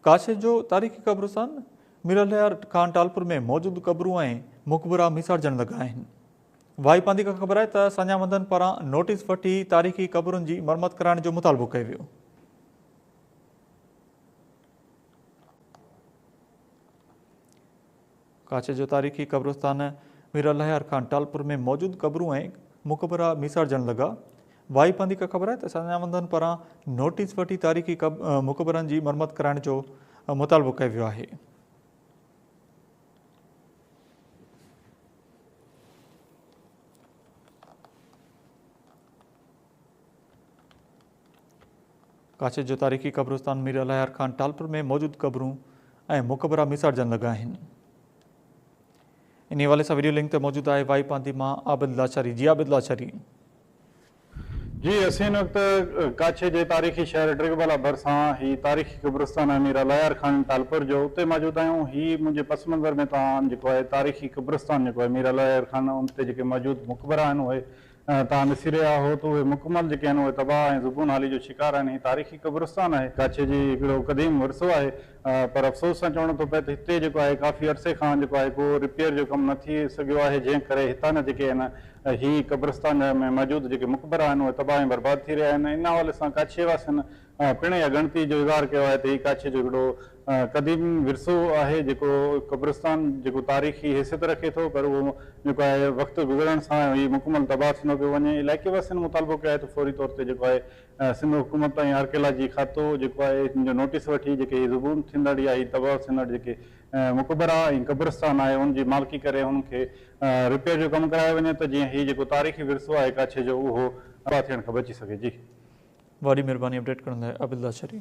काशे जो तारीख़ी क़ब्रिस्तान मीरलियार खान टालपुर में मौजूद क़ब्रूं ऐं मुक़बरा विसारजण लॻा आहिनि। वाईपांदी खां ख़बर आहे त सञावंदनि पारां नोटिस वठी तारीख़ी क़ब्रुनि जी मरमत कराइण जो मुतालबो कयो वियो। काशे जो तारीख़ी क़ब्रिस्तान मीरलियार खान टालपुर में मौजूद क़ब्रूं ऐं मुक़बरा विसारजण लॻा। वाईपांदी खां ख़बर आहे त सञावंदनि पारां नोटिस वठी तारीख़ी मुक़बरनि जी मरमत कराइण जो मुतालबो कयो वियो आहे। काशे जो तारीख़ी क़ब्रिस्तान मीरलियार खान टालपुर में मौजूद क़ब्रूं ऐं मुक़बरा विसारजण लॻा आहिनि। इन हवाले सां वीडियो लिंक ते मौजूदु आहे वाईपांदी मां आबिद लाचारी। जी आबिद लाचारी। जी असीं हिन वक़्तु काछे जे तारीख़ी शहर ड्रिगवाला भरिसां ही तारीख़ी क़ब्रिस्तान आहे मीरलियार खान टालपुर जो, उते मौजूदु आहियूं। ही मुंहिंजे पस मंज़र में तव्हां जेको आहे तारीख़ी क़ब्रिस्तान जेको आहे मीरलियार खान उते जेके मौजूदु मुक़बरा आहिनि उहे तव्हां ॾिसी रहिया हो त उहे मुकमल जेके आहिनि उहे तबाह ऐं ज़ुबून हाली जो शिकार आहिनि। ही तारीख़ी क़ब्रिस्तान आहे, काछे जी हिकिड़ो क़दीम वरिसो आहे, पर अफ़सोस सां चवणो थो पए त हिते जेको आहे काफ़ी अरसे खां जेको आहे को रिपेयर जो कमु न थी सघियो आहे, जंहिं करे हितां न जेके आहिनि ही क़ब्रिस्तान में मौजूदु जेके मुक़बरा आहिनि उहे तबाह ऐं बर्बाद थी रहिया आहिनि। इन हवाले सां काछे वासियुनि पिण या ॻणती जो इज़हार कयो आहे त ही काछे जो हिकिड़ो क़दीम विरसो आहे जेको क़ब्रिस्तान जेको तारीख़ी हैसियत रखे थो, पर उहो जेको आहे वक़्तु गुज़रण सां ही मुकमल तबाह थींदो पियो वञे। इलाइक़े वासियुनि मुतालबो कयो आहे त फौरी तौर ते जेको आहे सिंध हुकूमत ऐं आर्कियोलॉजी खातो जेको आहे हिन जो नोटिस वठी जेके ज़ुबून थींदड़ या ही तबाह थींदड़ जेके मुक़बरा ऐं क़ब्रिस्तान आहे उनजी मालिकी करे हुनखे रिपेयर जो कमु करायो वञे त जीअं ही जेको तारीख़ी विरसो आहे काछे जो उहो तबाह थियण खां बची सघे। जी वॾी महिरबानी अपडेट करण लाइ आबिद लाचारी।